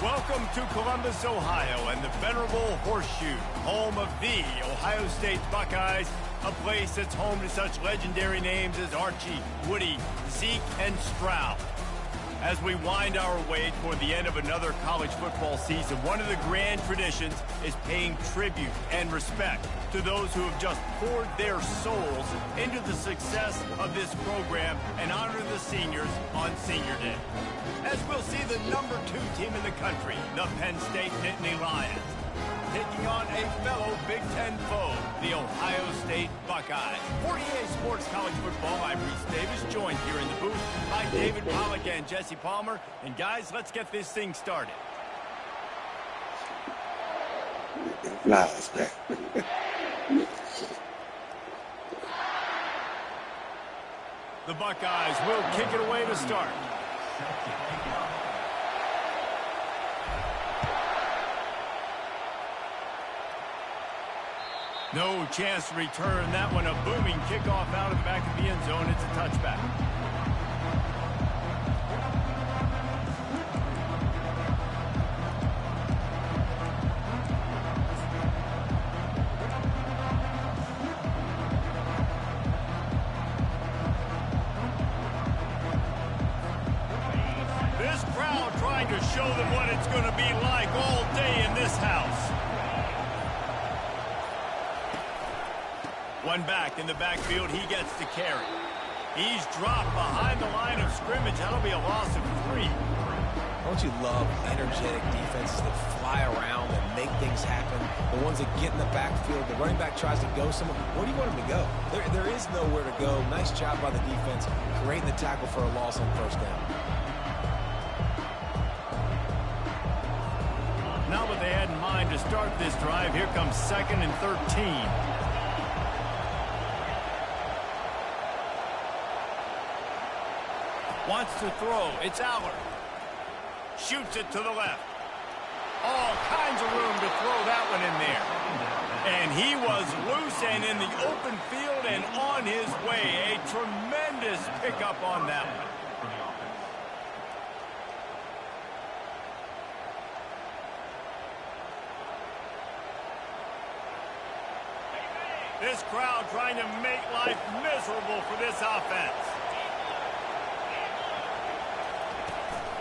Welcome to Columbus, Ohio, and the venerable Horseshoe, home of the Ohio State Buckeyes, a place that's home to such legendary names as Archie, Woody, Zeke, and Stroud. As we wind our way toward the end of another college football season, one of the grand traditions is paying tribute and respect to those who have just poured their souls into the success of this program and honor the seniors on Senior Day. As we'll see the number 2 team in the country, the Penn State Nittany Lions, taking on a fellow Big Ten foe, the Ohio State Buckeyes. For EA Sports College Football, I'm Reese Davis, joined here in the booth by David Pollack and Jesse Palmer. And guys, let's get this thing started. Nice, man. The Buckeyes will kick it away to start. No chance to return that one. A booming kickoff out of the back of the end zone. It's a touchback. This crowd trying to show them what it's going to be like all day in this house. One back in the backfield, he gets to carry. He's dropped behind the line of scrimmage. That'll be a loss of 3. Don't you love energetic defenses that fly around and make things happen? The ones that get in the backfield, the running back tries to go somewhere. Where do you want him to go? There is nowhere to go. Nice job by the defense, creating the tackle for a loss on first down. Now what they had in mind to start this drive, here comes 2nd and 13. Wants to throw. It's Aller. Shoots it to the left. All kinds of room to throw that one in there. And he was loose and in the open field and on his way. A tremendous pickup on that one. This crowd trying to make life miserable for this offense.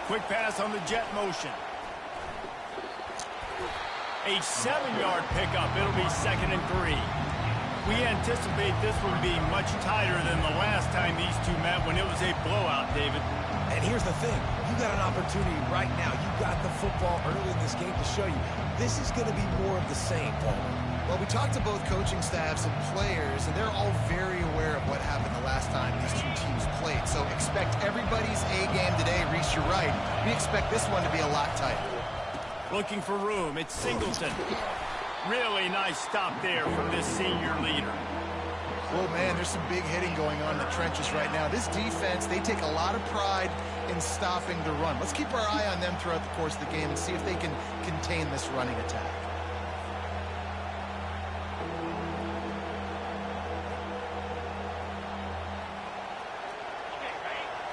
Quick pass on the jet motion. A 7-yard pickup. It'll be 2nd and 3. We anticipate this will be much tighter than the last time these two met when it was a blowout, David. And here's the thing. You got an opportunity right now. You got the football early in this game to show you. This is going to be more of the same, Paul. Well, we talked to both coaching staffs and players, and they're all very aware of what happened the last time these two teams played. So expect everybody's A game today. Reese, you're right. We expect this one to be a lot tighter. Looking for room. It's Singleton. Really nice stop there from this senior leader. Oh, man, there's some big hitting going on in the trenches right now. This defense, they take a lot of pride in stopping the run. Let's keep our eye on them throughout the course of the game and see if they can contain this running attack.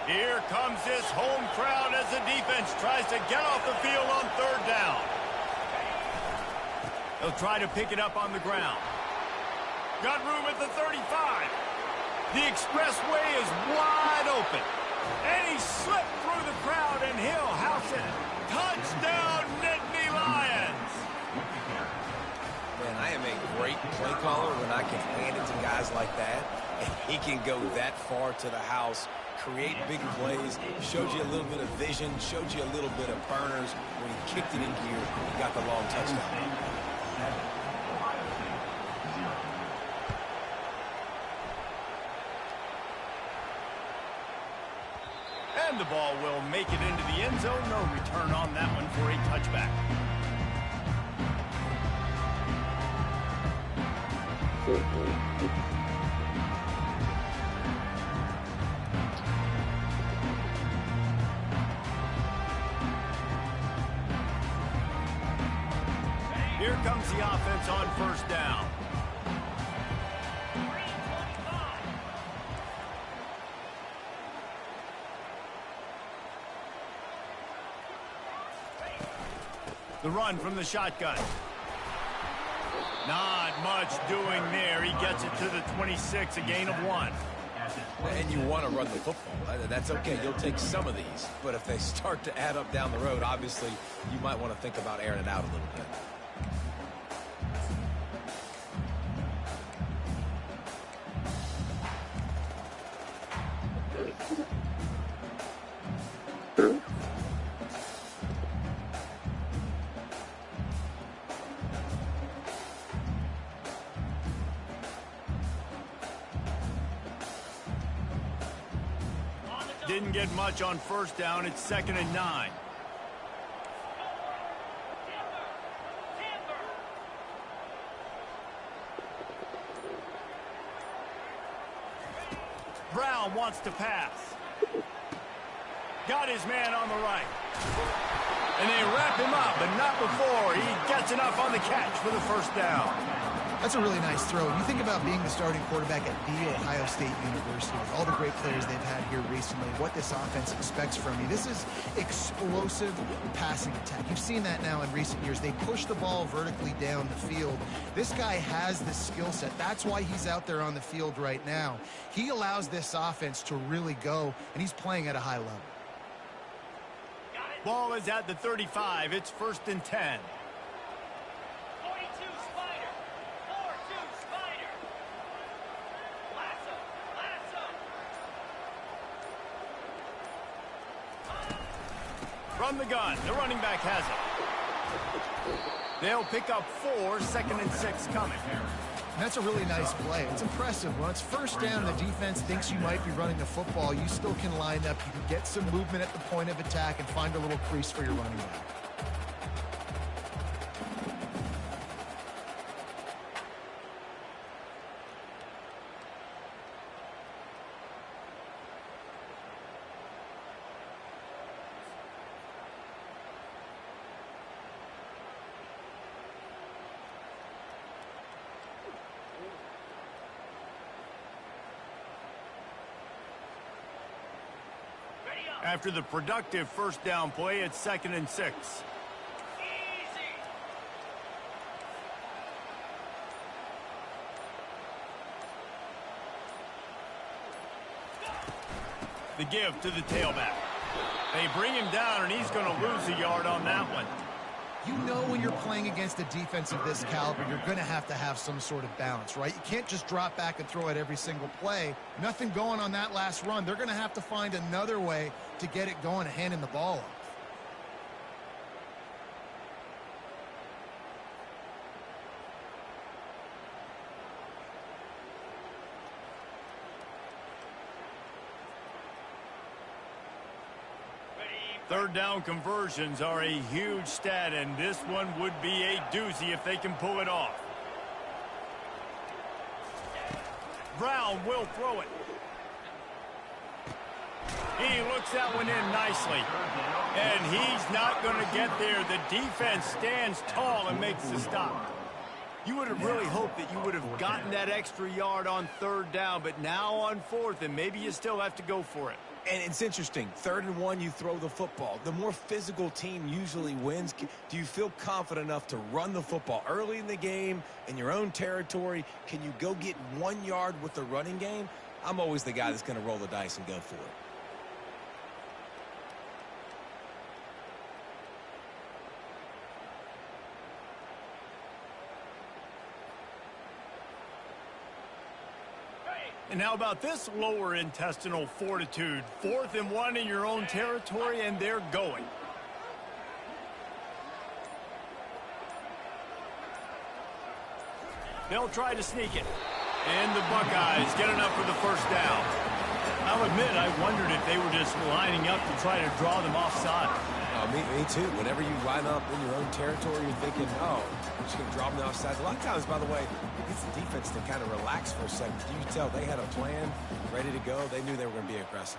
Here comes this home crowd as the defense tries to get off the field on 3rd down. They'll try to pick it up on the ground. Got room at the 35. The expressway is wide open. And he slipped through the crowd, and he'll house it. Touchdown, Nittany Lions! Man, I am a great play caller when I can hand it to guys like that. And he can go that far to the house, create big plays, showed you a little bit of vision, showed you a little bit of burners. When he kicked it in gear, he got the long touchdown. And the ball will make it into the end zone. No return on that one for a touchback. Here comes the offense on 1st down. The run from the shotgun. Not much doing there. He gets it to the 26, a gain of 1. And you want to run the football. That's okay. You'll take some of these. But if they start to add up down the road, obviously, you might want to think about airing it out a little bit. Didn't get much on first down. It's 2nd and 9. Brown wants to pass. Got his man on the right. And they wrap him up, but not before he gets enough on the catch for the first down. That's a really nice throw. You think about being the starting quarterback at The Ohio State University, with all the great players they've had here recently, what this offense expects from you. This is explosive passing attack. You've seen that now in recent years. They push the ball vertically down the field. This guy has the skill set. That's why he's out there on the field right now. He allows this offense to really go, and he's playing at a high level. Ball is at the 35. It's 1st and 10. From the gun, the running back has it. They'll pick up 4, 2nd and 6 coming. And that's a really nice play. It's impressive. When it's first down, the defense thinks you might be running the football. You still can line up. You can get some movement at the point of attack and find a little crease for your running back. After the productive first down play, it's 2nd and 6. The give to the tailback. They bring him down, and he's going to lose a yard on that one. You know when you're playing against a defense of this caliber, you're going to have some sort of balance, right? You can't just drop back and throw it every single play. Nothing going on that last run. They're going to have to find another way to get it going and handing the ball off. Third down conversions are a huge stat, and this one would be a doozy if they can pull it off. Brown will throw it. He looks that one in nicely. And he's not going to get there. The defense stands tall and makes the stop. You would have really hoped that you would have gotten that extra yard on 3rd down, but now on 4th, and maybe you still have to go for it. And it's interesting. 3rd and 1, you throw the football. The more physical team usually wins. Do you feel confident enough to run the football early in the game in your own territory? Can you go get 1 yard with the running game? I'm always the guy that's going to roll the dice and go for it. And how about this lower intestinal fortitude? 4th and 1 in your own territory, and they're going. They'll try to sneak it. And the Buckeyes get enough for the first down. I'll admit, I wondered if they were just lining up to try to draw them offside. Me too. Whenever you line up in your own territory, you're thinking, oh, I'm just going to draw them offside. A lot of times, by the way, it gets the defense to kind of relax for a second. You can tell they had a plan, ready to go. They knew they were going to be aggressive.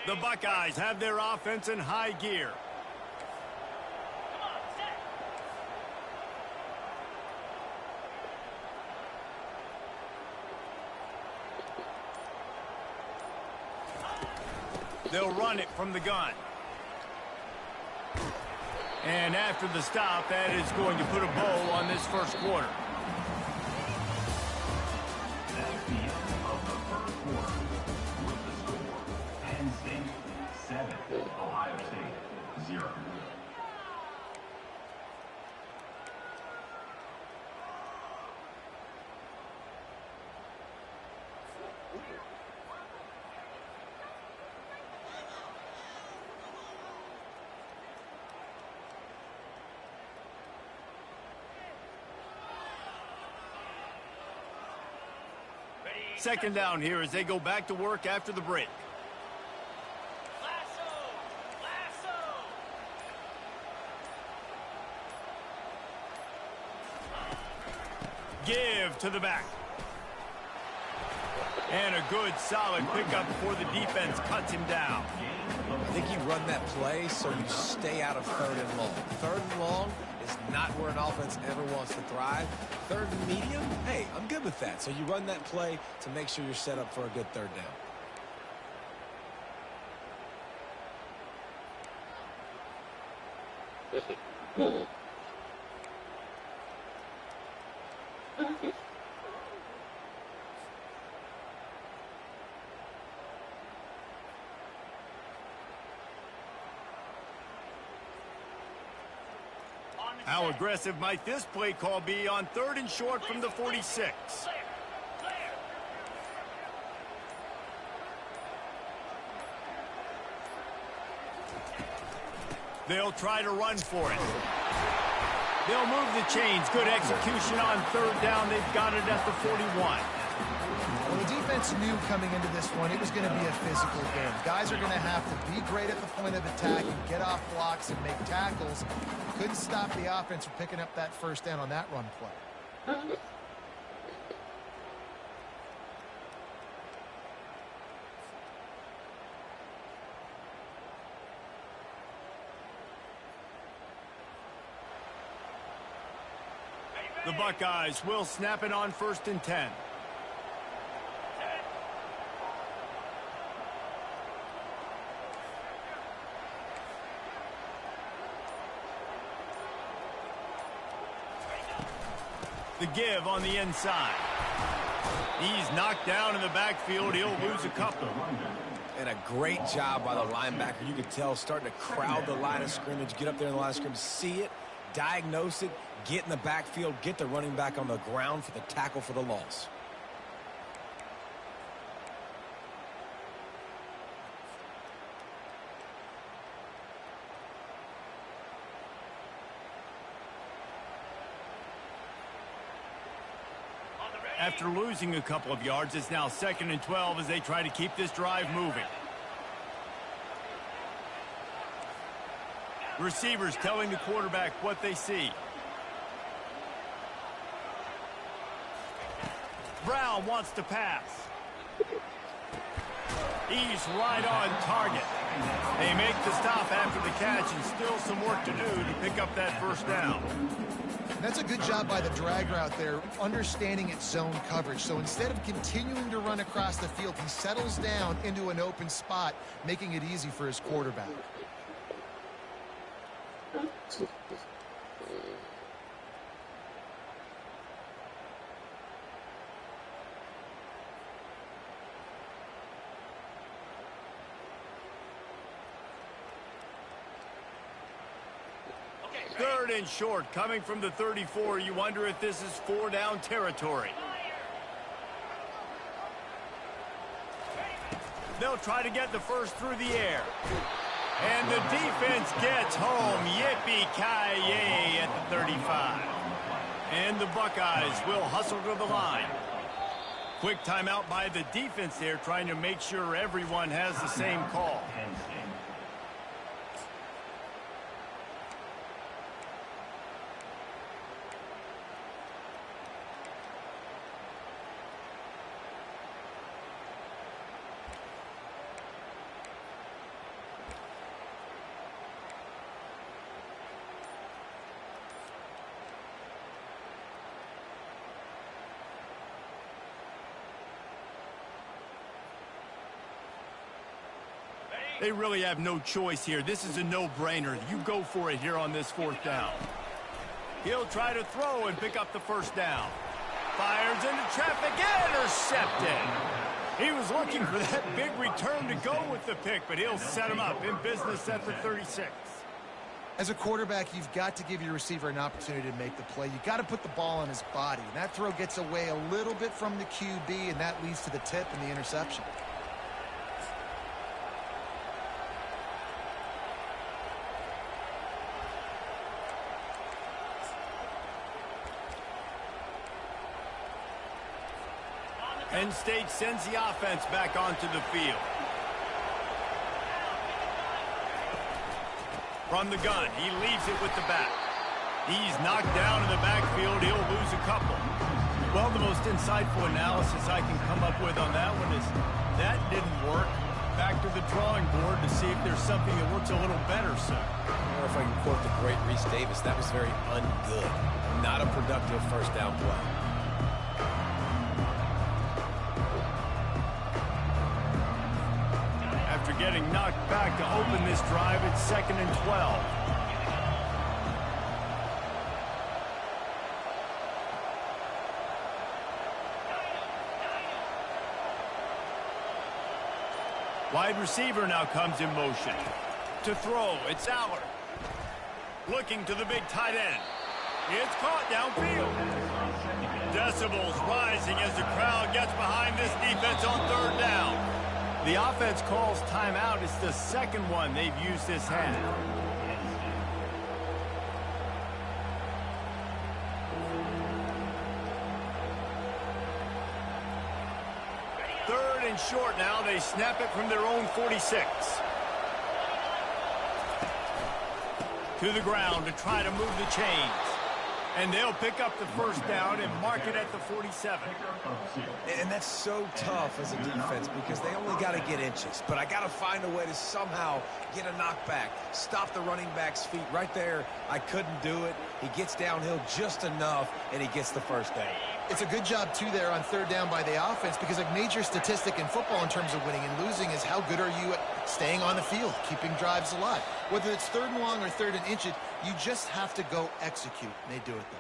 The Buckeyes have their offense in high gear. They'll run it from the gun. And after the stop, that is going to put a bow on this first quarter. That's the end of the first quarter. With the score, Penn State 7, Ohio State 0. Second down here as they go back to work after the break. Give to the back. And a good, solid pickup before the defense cuts him down. I think you run that play so you stay out of 3rd and long. 3rd and long is not where an offense ever wants to thrive. 3rd and medium, hey, I'm good with that. So you run that play to make sure you're set up for a good 3rd down. How aggressive might this play call be on 3rd and short from the 46? They'll try to run for it. They'll move the chains. Good execution on 3rd down. They've got it at the 41. Well, the defense knew coming into this one it was going to be a physical game. Guys are going to have to be great at the point of attack and get off blocks and make tackles. Couldn't stop the offense from picking up that first down on that run play. The Buckeyes will snap it on 1st and 10. The give on the inside. He's knocked down in the backfield. He'll lose a couple. And a great job by the linebacker. You could tell starting to crowd the line of scrimmage, get up there in the line of scrimmage, see it, diagnose it, get in the backfield, get the running back on the ground for the tackle for the loss. After losing a couple of yards, it's now 2nd and 12 as they try to keep this drive moving. Receivers telling the quarterback what they see. Brown wants to pass. He's right on target. They make the stop after the catch and still some work to do to pick up that first down. That's a good job by the drag route there, understanding its zone coverage. So instead of continuing to run across the field, he settles down into an open spot, making it easy for his quarterback. Third and short, coming from the 34. You wonder if this is 4-down territory. They'll try to get the first through the air. And the defense gets home. Yippee-ki-yay at the 35. And the Buckeyes will hustle to the line. Quick timeout by the defense there, trying to make sure everyone has the same call. They really have no choice here. This is a no-brainer. You go for it here on this 4th down. He'll try to throw and pick up the 1st down. Fires into traffic, intercepted. He was looking for that big return to go with the pick, but he'll set him up in business at the 36. As a quarterback, you've got to give your receiver an opportunity to make the play. You've got to put the ball on his body. And that throw gets away a little bit from the QB, and that leads to the tip and the interception. Penn State sends the offense back onto the field. From the gun, he leaves it with the back. He's knocked down in the backfield. He'll lose a couple. Well, the most insightful analysis I can come up with on that one is that didn't work. Back to the drawing board to see if there's something that works a little better, sir. Or if I can quote the great Reese Davis, that was very ungood. Not a productive 1st down play. After getting knocked back to open this drive, it's 2nd and 12. Wide receiver now comes in motion. To throw, it's Aller. Looking to the big tight end. It's caught downfield. Decibels rising as the crowd gets behind this defense on 3rd down. The offense calls timeout. It's the 2nd one they've used this half. 3rd and short now. They snap it from their own 46. To the ground to try to move the chains. And they'll pick up the 1st down and mark it at the 47. And that's so tough as a defense because they only got to get inches. But I got to find a way to somehow get a knockback, stop the running back's feet right there. I couldn't do it. He gets downhill just enough, and he gets the 1st down. It's a good job, too, there on 3rd down by the offense because a major statistic in football in terms of winning and losing is how good are you at staying on the field, keeping drives alive. Whether it's 3rd and long or 3rd and inches, you just have to go execute, and they do it there.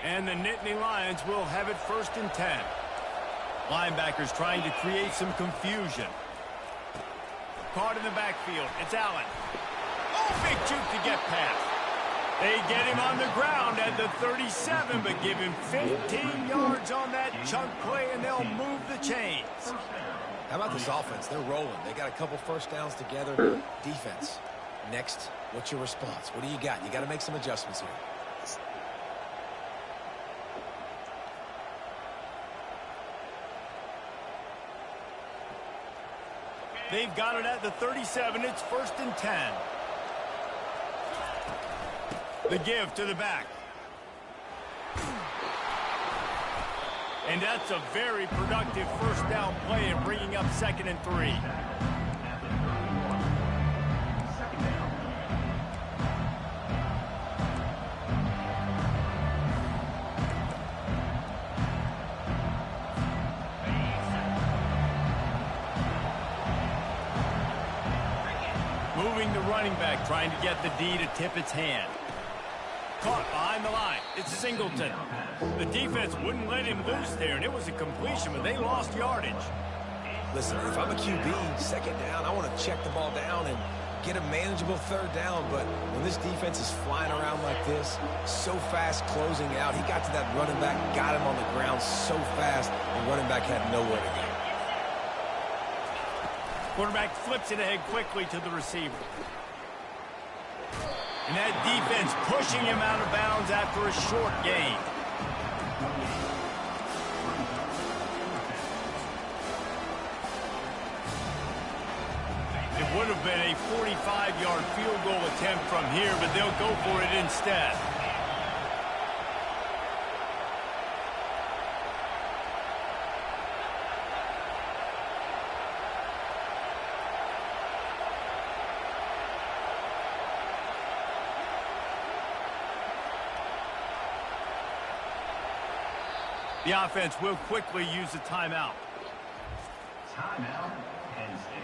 And the Nittany Lions will have it 1st and 10. Linebackers trying to create some confusion. Caught in the backfield. It's Allen. Oh, big juke to get past. They get him on the ground at the 37, but give him 15 yards on that chunk play, and they'll move the chains. How about this offense? They're rolling. They got a couple 1st downs together. Defense. Next, what's your response? What do you got? You got to make some adjustments here. They've got it at the 37. It's 1st and 10. The give to the back. And that's a very productive 1st down play and bringing up 2nd and 3. Moving the running back, trying to get the D to tip its hand. Caught behind the line. It's Singleton. The defense wouldn't let him loose there, and it was a completion, but they lost yardage. Listen, if I'm a QB, 2nd down, I want to check the ball down and get a manageable 3rd down, but when this defense is flying around like this, so fast closing out, he got to that running back, got him on the ground so fast, the running back had nowhere to go. Quarterback flips it ahead quickly to the receiver. And that defense pushing him out of bounds after a short gain. It would have been a 45-yard field goal attempt from here, but they'll go for it instead. The offense will quickly use a timeout. Timeout, Penn State.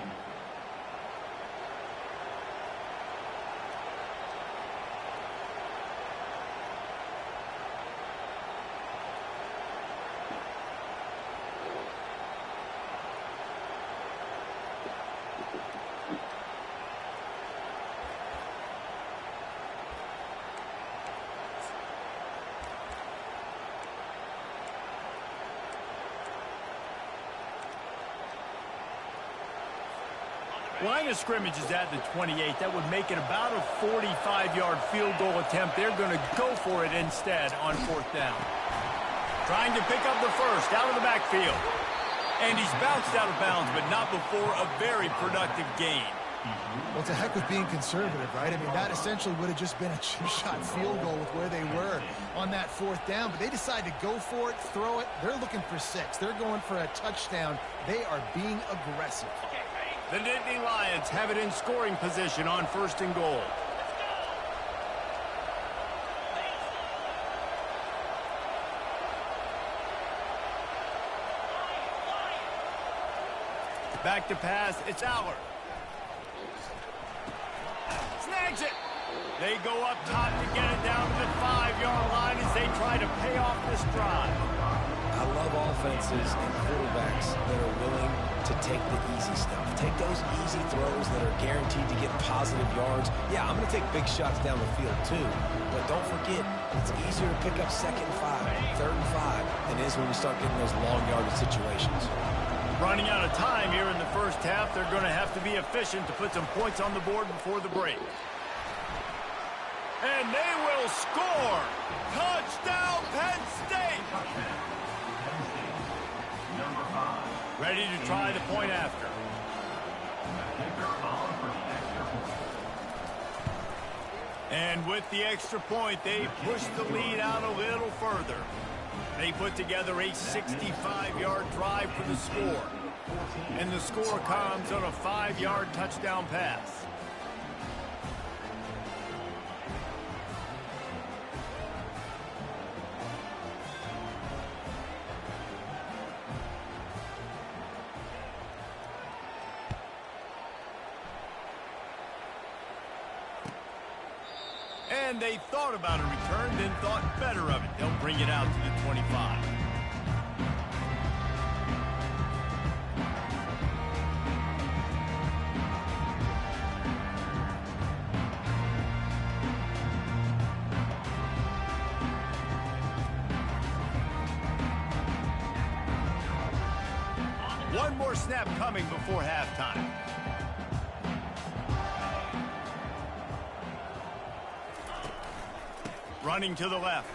Line of scrimmage is at the 28. That would make it about a 45-yard field goal attempt. They're going to go for it instead on 4th down. Trying to pick up the first out of the backfield. And he's bounced out of bounds, but not before a very productive gain. Well, it's a heck of being conservative, right? I mean, that essentially would have just been a chip-shot field goal with where they were on that 4th down. But they decided to go for it, throw it. They're looking for 6. They're going for a touchdown. They are being aggressive. The Nittany Lions have it in scoring position on 1st and goal. Back to pass, it's Aller. Snags it. They go up top to get it down to the 5-yard line as they try to pay off this drive. I love offenses and quarterbacks that are willing to take the easy stuff. Take those easy throws that are guaranteed to get positive yards. Yeah, I'm going to take big shots down the field too. But don't forget, it's easier to pick up 2nd and 5, 3rd and 5 than it is when we start getting those long yardage situations. Running out of time here in the first half. They're going to have to be efficient to put some points on the board before the break. And they will score! Touchdown, Penn State! Penn State, number 5. Ready to try the point after. The kicker on for the extra point. And with the extra point, they push the lead out a little further. They put together a 65-yard drive for the score. And the score comes on a 5-yard touchdown pass. And they thought about a return, then thought better of it. They'll bring it out to the 25. One more snap coming before halftime. Running to the left.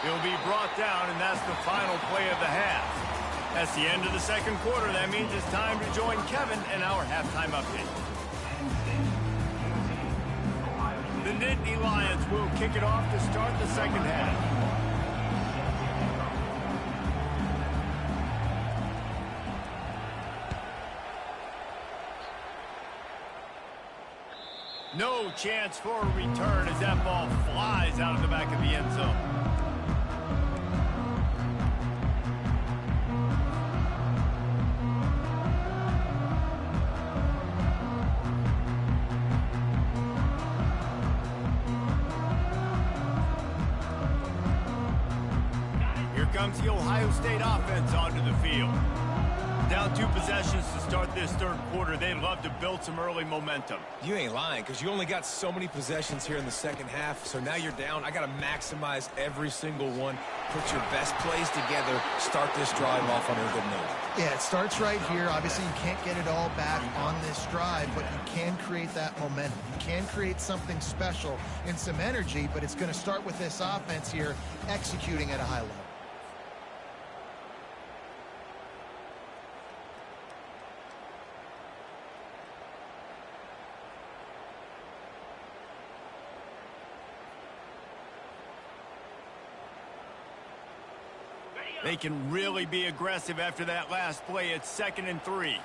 He'll be brought down, and that's the final play of the half. That's the end of the second quarter. That means it's time to join Kevin and our halftime update. The Nittany Lions will kick it off to start the second half. No chance for a return as that ball flies out of the back of the end zone. Here comes the Ohio State offense onto the field. Down 2 possessions to start this third quarter. They'd love to build some early momentum. You ain't lying, because you only got so many possessions here in the second half, so now you're down. I got to maximize every single one. Put your best plays together. Start this drive off on a good note. Yeah, it starts right here. Obviously, you can't get it all back on this drive, but you can create that momentum. You can create something special and some energy, but it's going to start with this offense here executing at a high level. They can really be aggressive after that last play. It's 2nd and 3.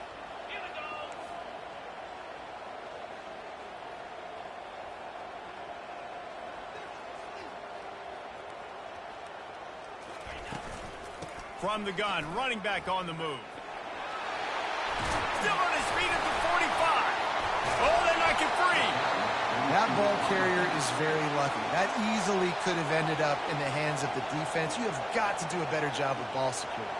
From the gun, running back on the move. Still on his feet at the 45. Oh, they knock it free. That ball carrier is very lucky. That easily could have ended up in the hands of the defense. You have got to do a better job of ball security.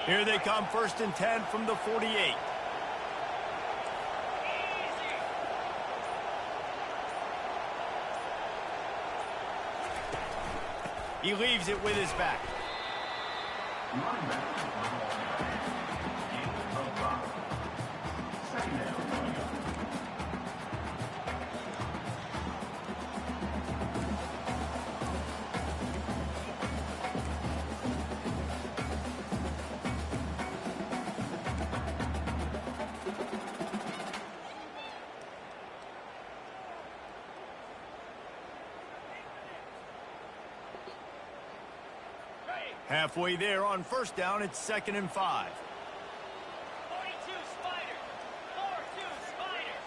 Here they come, 1st and 10 from the 48. He leaves it with his back. Running back, gain of 5. Second down. Halfway there on 1st down, it's 2nd and 5. 42 Spiders. 4-2 Spiders.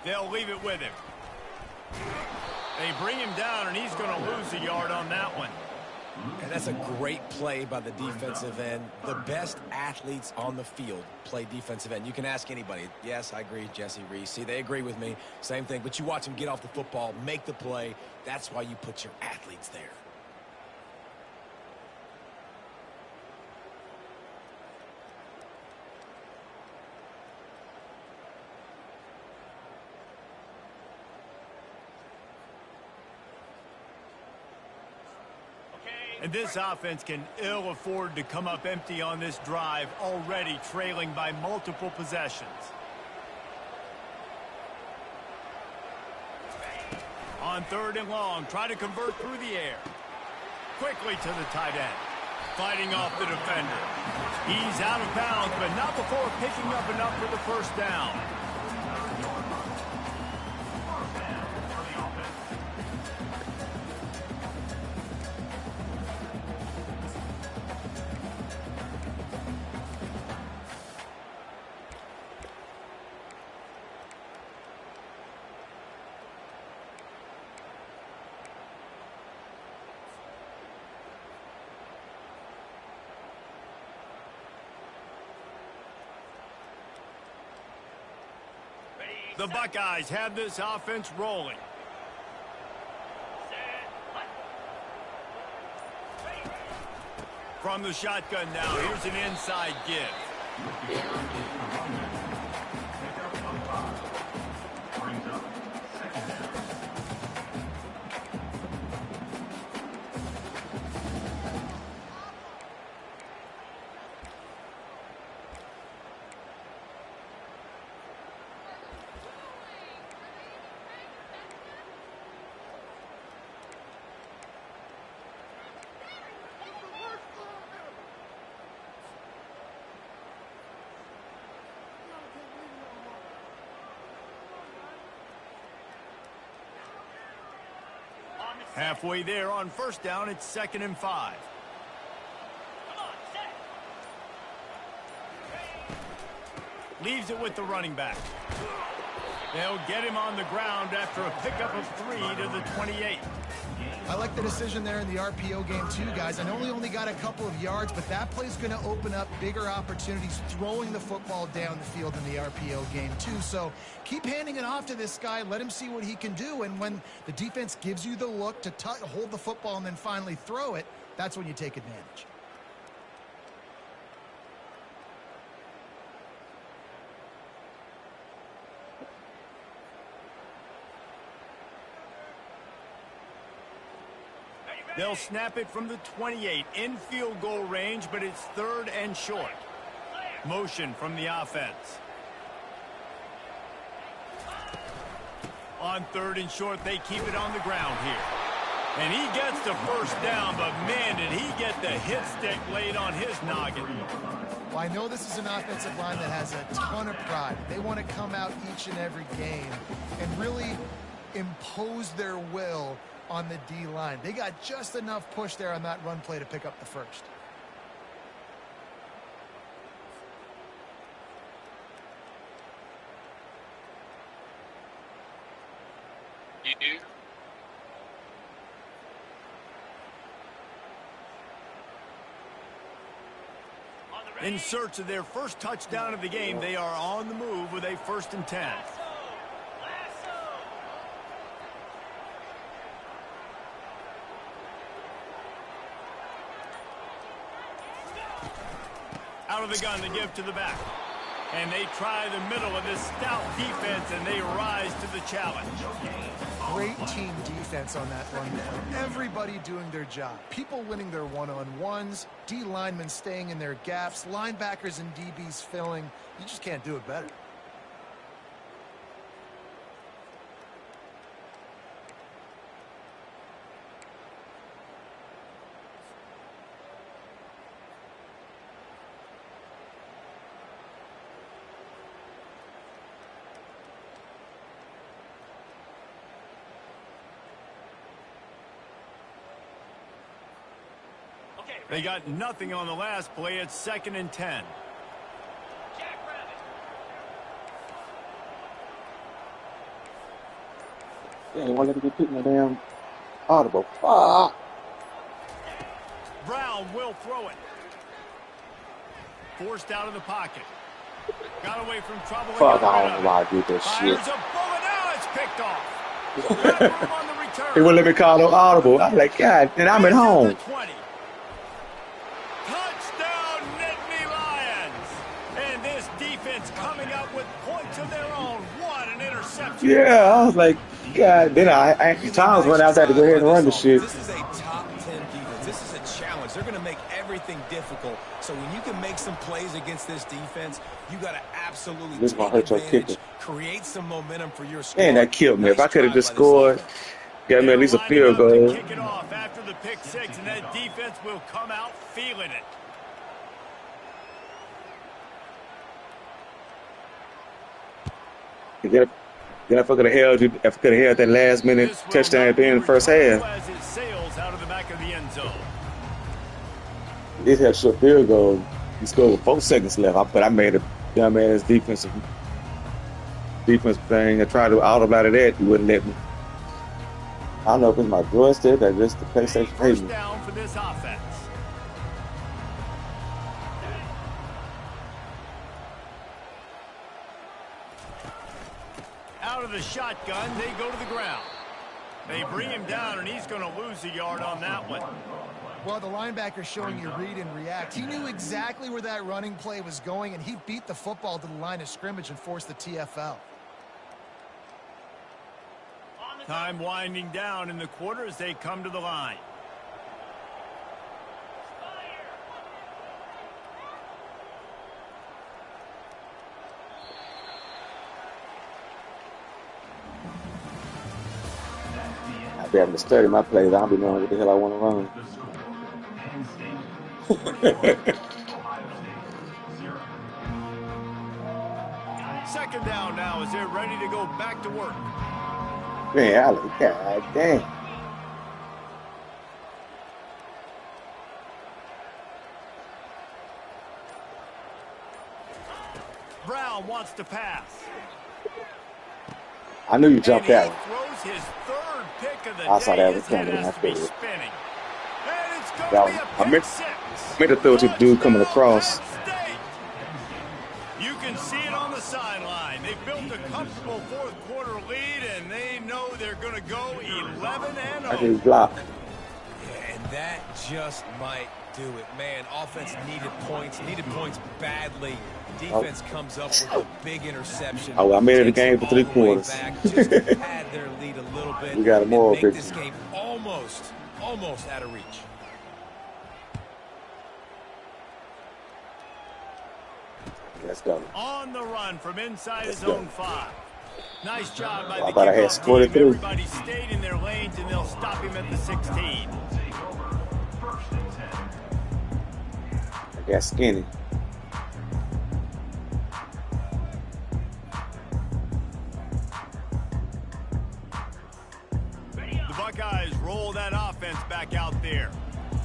They'll leave it with him. They bring him down, and he's going to lose a yard on that one. And that's a great play by the defensive end. The best athletes on the field play defensive end. You can ask anybody. Yes, I agree, Jesse Reese. See, they agree with me. Same thing. But you watch them get off the football, make the play. That's why you put your athletes there. And this offense can ill afford to come up empty on this drive, already trailing by multiple possessions. On 3rd and long, try to convert through the air. Quickly to the tight end. Fighting off the defender. He's out of bounds, but not before picking up enough for the 1st down. The Buckeyes have this offense rolling. From the shotgun now, here's an inside give. Brings up 2nd down. Halfway there on 1st down, it's 2nd and 5. Come on, set. Leaves it with the running back. They'll get him on the ground after a pickup of 3 to the 28. I like the decision there in the RPO game too, guys. I know he only got a couple of yards, but that play's going to open up bigger opportunities throwing the football down the field in the RPO game too. So keep handing it off to this guy. Let him see what he can do. And when the defense gives you the look to hold the football and then finally throw it, that's when you take advantage. They'll snap it from the 28 in field goal range, but it's 3rd and short. Motion from the offense. On 3rd and short, they keep it on the ground here. And he gets the first down, but man, did he get the hit stick laid on his noggin. Well, I know this is an offensive line that has a ton of pride. They want to come out each and every game and really impose their will on the D-line. They got just enough push there on that run play to pick up the first. In search of their first touchdown of the game, they are on the move with a 1st and 10. Out of the gun to give to the back. And they try the middle of this stout defense, and they rise to the challenge. Great team defense on that run play. Everybody doing their job. People winning their one-on-ones, D linemen staying in their gaps, linebackers and DBs filling. You just can't do it better. They got nothing on the last play. It's 2nd and 10. Yeah, they won't let me get picked my damn audible. Fuck. Brown will throw it. Forced out of the pocket. Got away from trouble. Fuck, I don't know why I did that shit. Fires a bullet. Now it's picked off. Got room on the return. They won't let me call no audible. I'm like, God, and I'm at home. Touchdown, Nittany Lions. And this defense coming up with points of their own. What an interception. Yeah, I was like, God. Then I times when I had to go ahead and run the shit. This is a top 10 defense. This is a challenge. They're going to make everything difficult. So when you can make some plays against this defense, you got to absolutely This take one hurt your advantage, kicker. create some momentum for your score. Man, that killed me. If I could have just Nice try by this scored, got me at least a field goal. Kick it off after the pick six, and that defense will come out feeling it. Then if I could have held that last minute touchdown at the end of the first half. As it sails out of the back of the end zone. This had a short field goal. He scored with 4 seconds left. But I made a dumbass defense thing. I tried to audible out of that. He wouldn't let me. I don't know if it's my joystick or just the PlayStation. First down for this offense. Out of the shotgun, they go to the ground. They bring him down, and he's going to lose a yard on that one. Well, the linebacker's showing you read and react. He knew exactly where that running play was going, and he beat the football to the line of scrimmage and forced the TFL. Time winding down in the quarter as they come to the line. I'll be having to study my plays. I don't be knowing what the hell I want to run. Second down now as they're ready to go back to work. Man, I like, God damn. Brown wants to pass. I knew you jumped out. Throws his third pick of the I saw day. that His was head coming. has I to be figured it. spinning. And it's going That to be was- a I pick meant- six. Made a throw to the dude coming across. Touchdown, Penn State. You can see it on the sideline. They built a comfortable fourth quarter lead, and they know they're going to go 11-0. I can block. Yeah, and that just might do it. Man, offense needed points badly. Defense comes up with a big interception. Oh, I made it a Takes game for all 3 the way quarters. back, just to pad their lead a little bit. We got a and moral make victory. this game almost out of reach. Let's go. On the run from inside Let's his go. own 5. Nice job by How the about I had kickoff scored it team. through? Everybody stayed in their lanes, and they'll stop him at the 16. Take over. First and 10. I got skinny. The Buckeyes roll that offense back out there.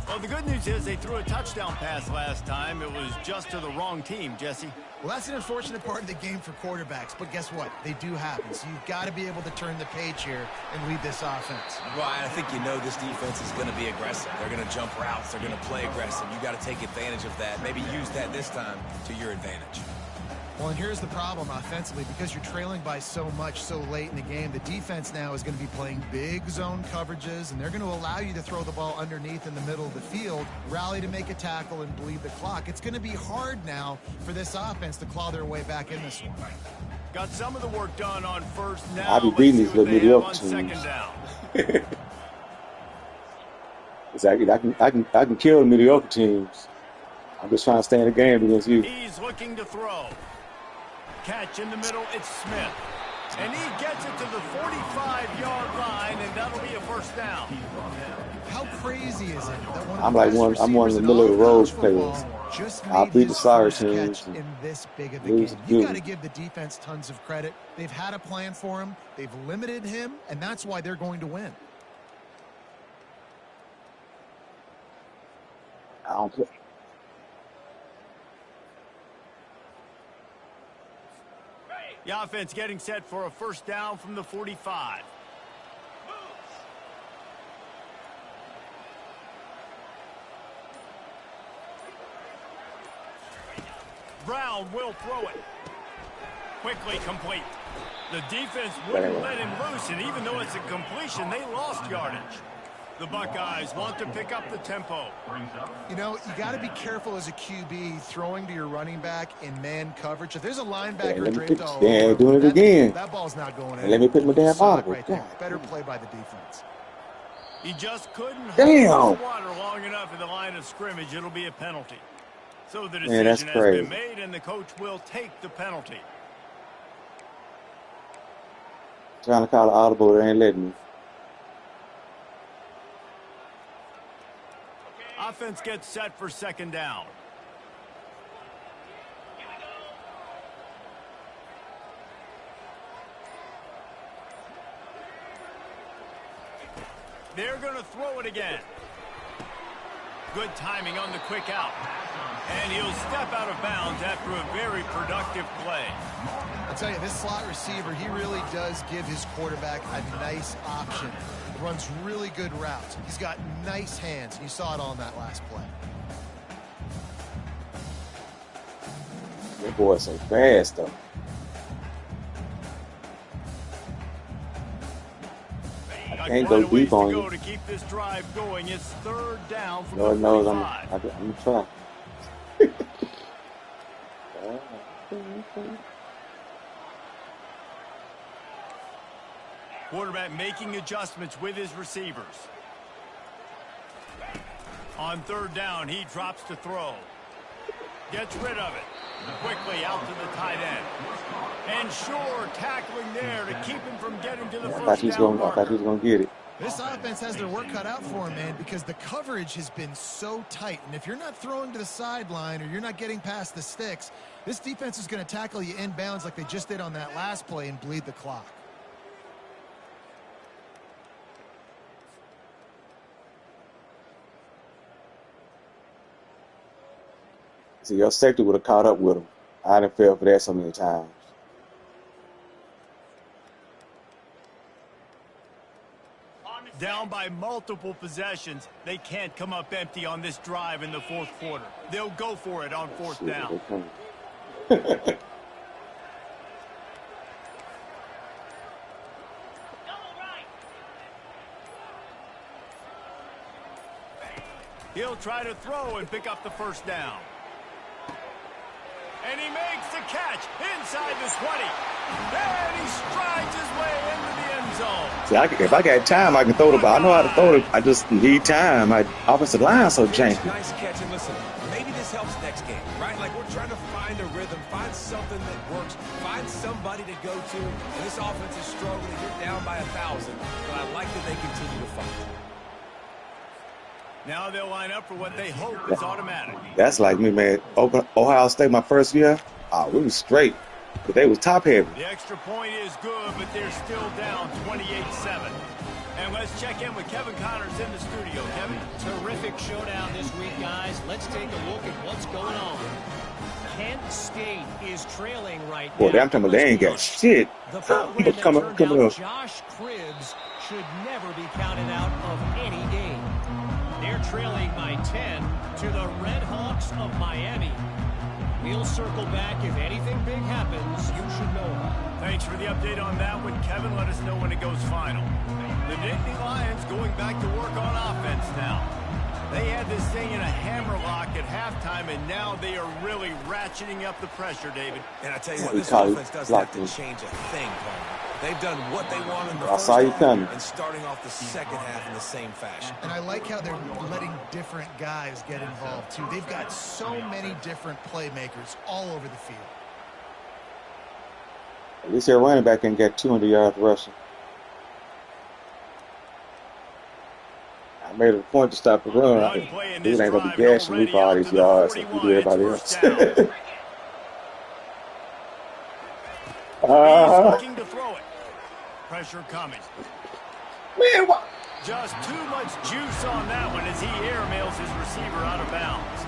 Well, the good news is they threw a touchdown pass last time. It was just to the wrong team, Jesse. Well, that's an unfortunate part of the game for quarterbacks, but guess what? They do happen. So you've got to be able to turn the page here and lead this offense. Ryan, I think you know this defense is going to be aggressive. They're going to jump routes. They're going to play aggressive. You got to take advantage of that. Maybe use that this time to your advantage. Well, and here's the problem offensively. Because you're trailing by so much so late in the game, the defense now is going to be playing big zone coverages, and they're going to allow you to throw the ball underneath in the middle of the field, rally to make a tackle, and bleed the clock. It's going to be hard now for this offense to claw their way back in this one. Got some of the work done on first now. I'll be beating these little mediocre teams. Second down. Exactly. I can kill the mediocre teams. I'm just trying to stay in the game against you. He's looking to throw. Catch in the middle, it's Smith. And he gets it to the 45-yard line, and that'll be a first down. How crazy is it that I'm like I'm one of the middle of the road players. I'll beat the sorry teams. In this big of a Lose game. the You good. got to give the defense tons of credit. They've had a plan for him. They've limited him, and that's why they're going to win. I don't play. The offense getting set for a first down from the 45. Brown will throw it. Quickly complete. The defense wouldn't let him loose, and even though it's a completion, they lost yardage. The Buckeyes want to pick up the tempo. You know, you got to be careful as a QB throwing to your running back in man coverage. If there's a linebacker draped all over, doing it again. that ball's not going in. And let me put my damn Sock ball. right there. Better play by the defense. He just couldn't Damn. hold the water long enough in the line of scrimmage. It'll be a penalty. So the Man, that's decision has crazy. been made, and the coach will take the penalty. Trying to call an audible, they ain't letting me. Offense gets set for second down. They're going to throw it again. Good timing on the quick out. And he'll step out of bounds after a very productive play. I'll tell you, this slot receiver, he really does give his quarterback a nice option. Runs really good routes. He's got nice hands. You saw it on that last play. That boy's so fast, though. I can't go deep on you. To keep this drive going. It's third down from Lord the knows 45. I'm gonna try. Quarterback making adjustments with his receivers. On third down, he drops to throw. Gets rid of it. Quickly out to the tight end. And Shore tackling there to keep him from getting to the I first thought he was down gonna marker. get it. This offense has their work cut out for him, man, because the coverage has been so tight. And if you're not throwing to the sideline or you're not getting past the sticks, this defense is going to tackle you inbounds like they just did on that last play and bleed the clock. See, your safety would have caught up with him. I done fell for that so many times. Down by multiple possessions, they can't come up empty on this drive in the fourth quarter. They'll go for it on fourth Shit, down. they coming. He'll try to throw and pick up the first down. And he makes the catch inside the 20. And he strides his way into the end zone. See, if I got time, I can throw the ball. I know how to throw it. I just need time. My offensive line so janky. Nice catch, and listen, maybe this helps next game, right? Like we're trying to find a rhythm, find something that works, find find somebody to go to. And this offense is struggling. You're down by 1,000. But I like that they continue to fight. Now they'll line up for what they hope is automatic. That's like me, man. Ohio State, my first year, we was straight. But they was top heavy. The extra point is good, but they're still down 28-7. And let's check in with Kevin Connors in the studio. Kevin? Terrific showdown this week, guys. Let's take a look at what's going on. Kent State is trailing right now. Boy, I'm talking about they ain't got shit. The program that Come turned on. out Josh Cribbs should never be counted out of any game. They're trailing by 10 to the Red Hawks of Miami. We'll circle back if anything big happens. You should know about it. Thanks for the update on that one, Kevin. Let us know when it goes final. The Nittany Lions going back to work on offense now. They had this thing in a hammerlock at halftime, and now they are really ratcheting up the pressure, David. And I tell you what, this offense doesn't have to change a thing, Palmer. They've done what they want in the first half and starting off the second half in the same fashion. And I like how they're letting different guys get involved, too. They've got so many different playmakers all over the field. At least their running back can get 200 yards rushing. I made it a point to stop the run. Dude ain't going to be gashing me for all these yards like we do everybody else. He's looking to throw it. Pressure coming. Man, what? Just too much juice on that one as he airmails his receiver out of bounds.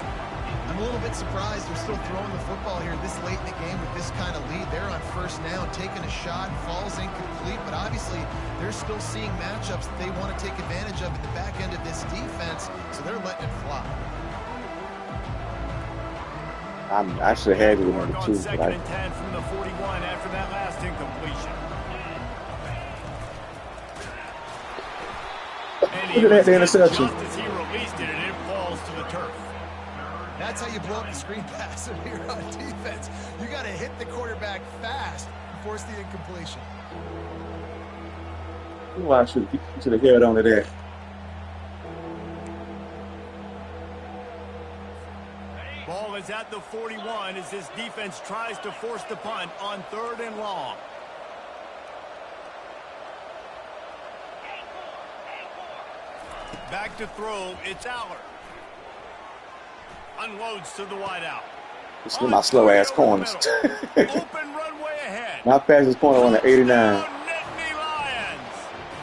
I'm a little bit surprised they're still throwing the football here this late in the game with this kind of lead. They're on first down, taking a shot, falls incomplete, but obviously they're still seeing matchups that they want to take advantage of in the back end of this defense, so they're letting it fly. I'm actually happy with number 2. Second and 10 from the 41 after that last incompletion. Look at that interception. Just as he released it, and it falls to the turf. That's how you blow up the screen pass here on defense. You got to hit the quarterback fast and force the incompletion. Well, I should have held on to that. Ball is at the 41 as this defense tries to force the punt on 3rd and long. Back to throw, it's Aller. Unloads to the wideout. This is my slow ass corners. Open runway ahead. My fastest corner on the 89. Nittany Lions.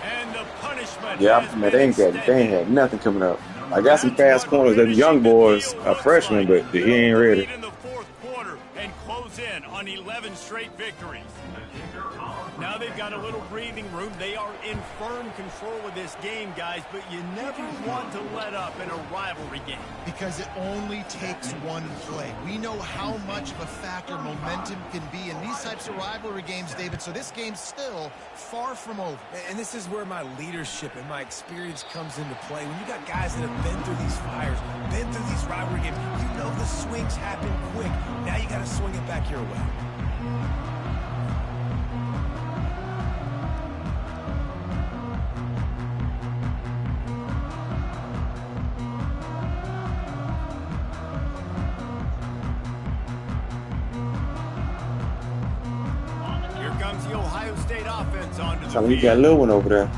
And the punishment. Yeah, man, they ain't had nothing coming up. I got some fast corners. Them young boys are freshmen, but he ain't ready. In the 4th quarter and close in on 11 straight victories. Now they've got a little breathing room. They are in firm control of this game, guys, but you never want to let up in a rivalry game. Because it only takes one play. We know how much of a factor momentum can be in these types of rivalry games, David, so this game's still far from over. And this is where my leadership and my experience comes into play. When you got guys that have been through these fires, been through these rivalry games, you know the swings happen quick. Now you got to swing it back your way. The Ohio State offense onto the So you got a little one over there.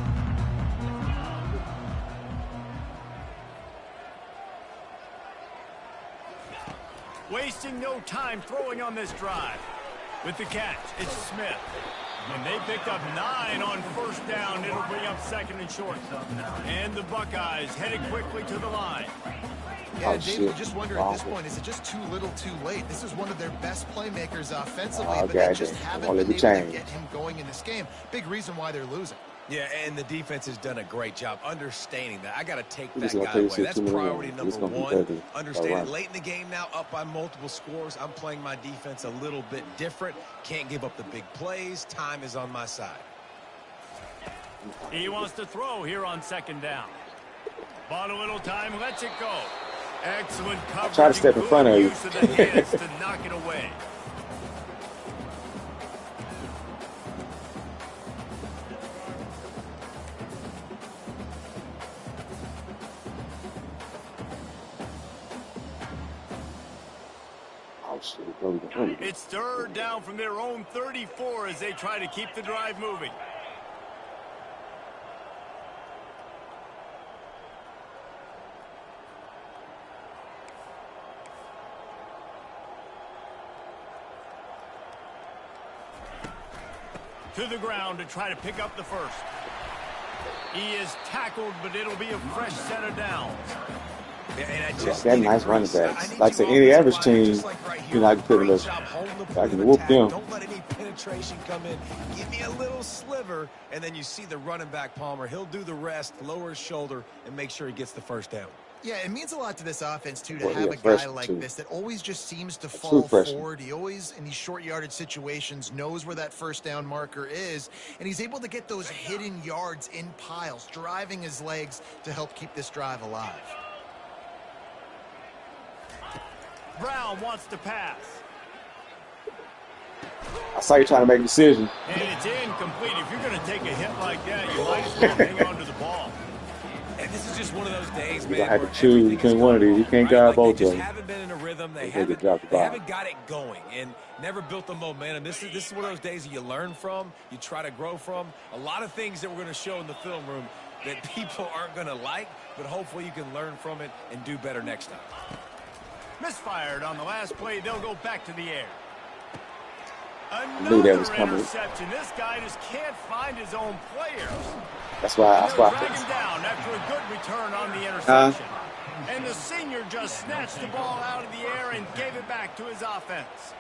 Wasting no time throwing on this drive. With the catch, it's Smith. And they picked up 9 on first down. It'll bring up 2nd and short. And the Buckeyes headed quickly to the line. Yeah, David, you just wonder at this point, is it just too little too late? This is one of their best playmakers offensively, but they just haven't been able to get him going in this game. Big reason why they're losing. Yeah, and the defense has done a great job understanding that. I got to take that guy away. That's priority number 1. Understand it late in the game now, up by multiple scores. I'm playing my defense a little bit different. Can't give up the big plays. Time is on my side. He wants to throw here on 2nd down. Bought a little time, lets it go. Excellent coverage. Try to step in front of you. Use of the hands to knock it away. It's third down from their own 34 as they try to keep the drive moving. To the ground to try to pick up the first. He is tackled, but it'll be a fresh set of downs. That nice running back. Like I said, any average team, you know, I can put him I can whoop them. Don't let any penetration come in. Give me a little sliver, and then you see the running back, Palmer. He'll do the rest, lower his shoulder, and make sure he gets the first down. Yeah, it means a lot to this offense, too, to have a guy like this that always just seems to fall forward. He always, in these short yardage situations, knows where that first down marker is, and he's able to get those hidden yards in piles, driving his legs to help keep this drive alive. Brown wants to pass. I saw you trying to make a decision. And it's incomplete. If you're going to take a hit like that, you might as well hang on to the ball. And this is just one of those days, man. You have to choose between one of these. You can't grab both of them. They haven't been in a rhythm. They haven't got it going and never built the momentum. This is one of those days that you learn from, you try to grow from. A lot of things that we're going to show in the film room that people aren't going to like, but hopefully you can learn from it and do better next time. Misfired on the last play. They'll go back to the air. I knew that was coming. Interception. This guy just can't find his own players. That's why I drag him down after a good return on the interception. And the senior just snatched the ball out of the air and gave it back to his offense.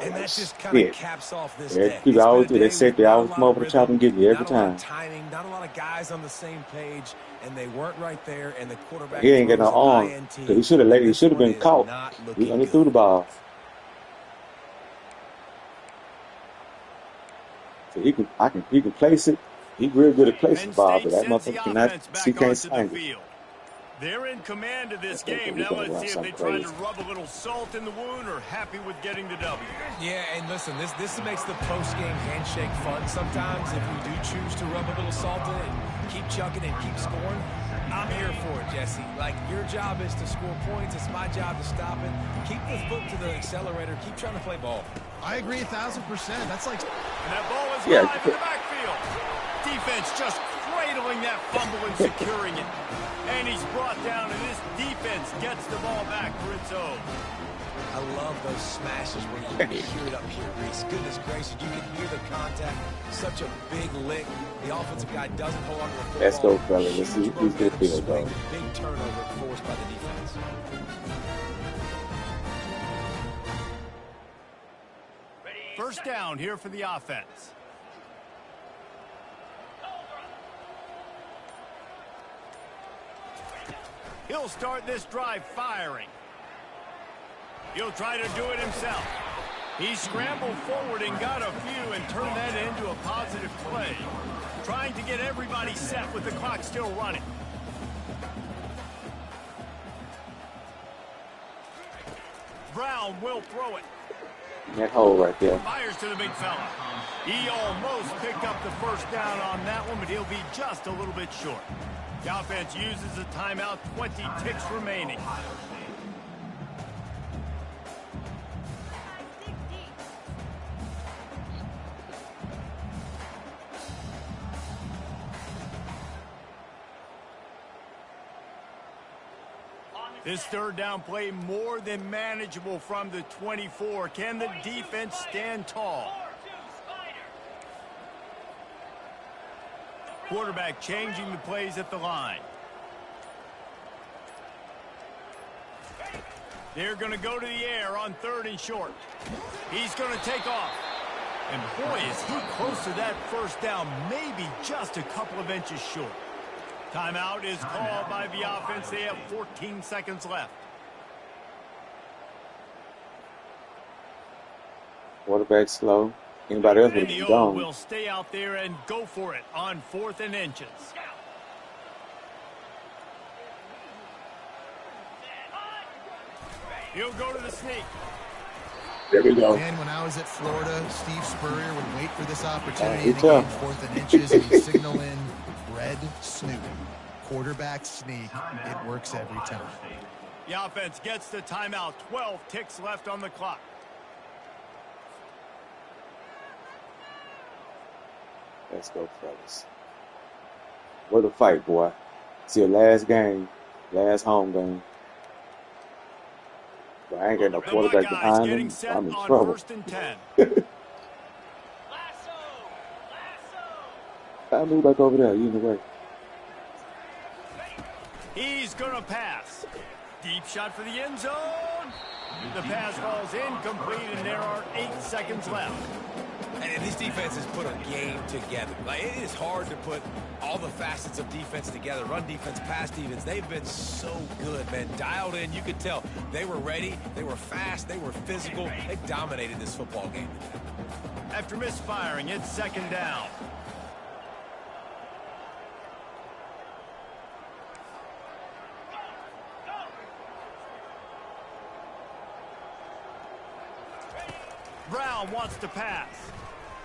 And that just kind of caps off this day. People always do. They say they always come over the top and get you every time. Timing, not a lot of guys on the same page, and they weren't right there. And the quarterback, he ain't got no arm. He should have been caught. He only threw the ball. So he can place it. He's real good at placing the ball, but that motherfucker can't swing it. They're in command of this game. Now let's see if they try to rub a little salt in the wound or happy with getting the W. Yeah, and listen, this makes the post-game handshake fun sometimes. If you do choose to rub a little salt in it and keep chucking and keep scoring, I'm here for it, Jesse. Like, your job is to score points. It's my job to stop it. Keep the foot to the accelerator. Keep trying to play ball. I agree 1,000%. That's like... And that ball is live in the backfield. Defense just cradling that fumble and securing it. And he's brought down, and this defense gets the ball back for its own. I love those smashes where you can hear it up here, Reese. Goodness gracious, you can hear the contact. Such a big lick. The offensive guy doesn't hold on to the football. Let's go, fella. Let's see who's good field goal. Big turnover forced by the defense. First down here for the offense. He'll start this drive firing. He'll try to do it himself. He scrambled forward and got a few and turned that into a positive play. Trying to get everybody set with the clock still running. Brown will throw it. That hole right there. Fires to the big fella. He almost picked up the first down on that one, but he'll be just a little bit short. The offense uses a timeout, 20 ticks remaining. This third down play more than manageable from the 24. Can the defense stand tall? Quarterback changing the plays at the line. They're going to go to the air on third and short. He's going to take off. And boy, is he close to that first down, maybe just a couple of inches short. Timeout is called by the offense. They have 14 seconds left. Quarterback slow. Anybody else would be gone. Will stay out there and go for it on 4th and inches. He'll go to the sneak. There we go. And when I was at Florida, Steve Spurrier would wait for this opportunity to gain 4th and inches and he'd signal in red snoot. Quarterback sneak. It works every time. The offense gets the timeout. 12 ticks left on the clock. Let's go, fellas. What a fight, boy. It's your last game, last home game. But I ain't got no quarterback behind him. I'm in trouble. First and 10. I move back over there. You in the way. He's going to pass. Deep shot for the end zone. The pass falls incomplete, and there are 8 seconds left. And these defenses put a game together. Like, it is hard to put all the facets of defense together. Run defense, pass defense. They've been so good, man. Dialed in. You could tell they were ready. They were fast. They were physical. They dominated this football game. After misfiring, it's second down. Brown wants to pass.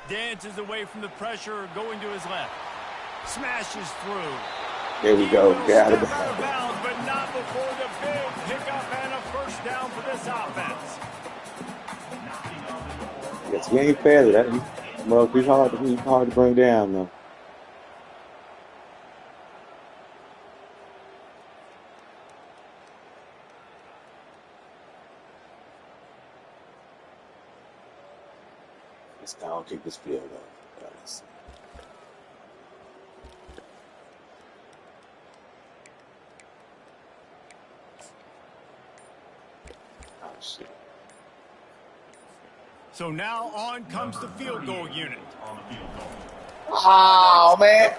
Dances away from the pressure, going to his left. Smashes through. There we go. Got it. Out of bounds, but not before the big pickup and a first down for this offense. Yes, he ain't fair. That must be hard to bring down, though. Let's go and kick this field goal. Guys. Oh, shit. So now on comes the field goal unit. Oh, man.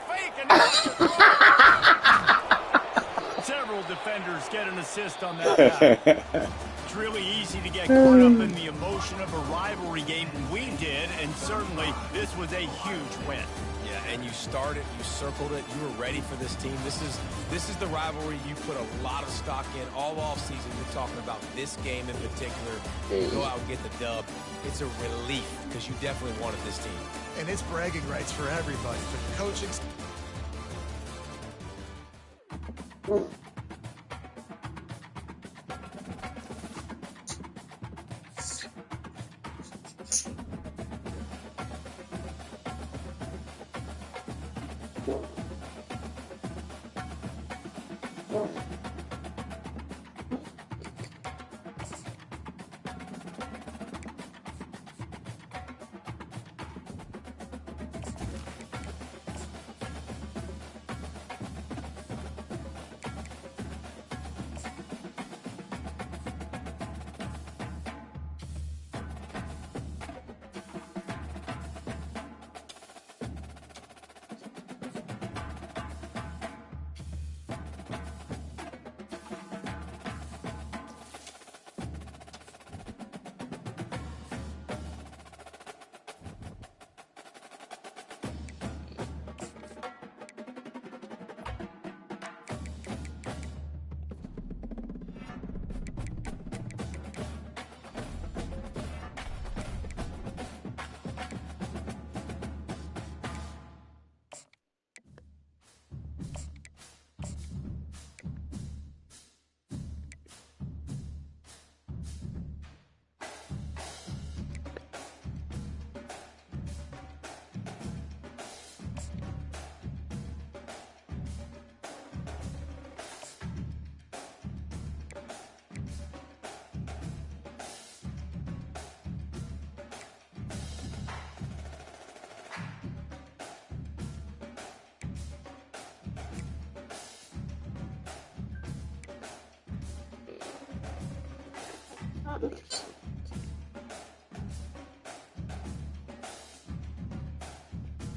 Several defenders get an assist on that guy. It's really easy to get caught up in the emotion of a rivalry game. We did, and certainly this was a huge win. Yeah, and you started, you circled it, you were ready for this team. This is the rivalry you put a lot of stock in all offseason. You're talking about this game in particular. You go out and get the dub. It's a relief because you definitely wanted this team. And it's bragging rights for everybody. The coaching.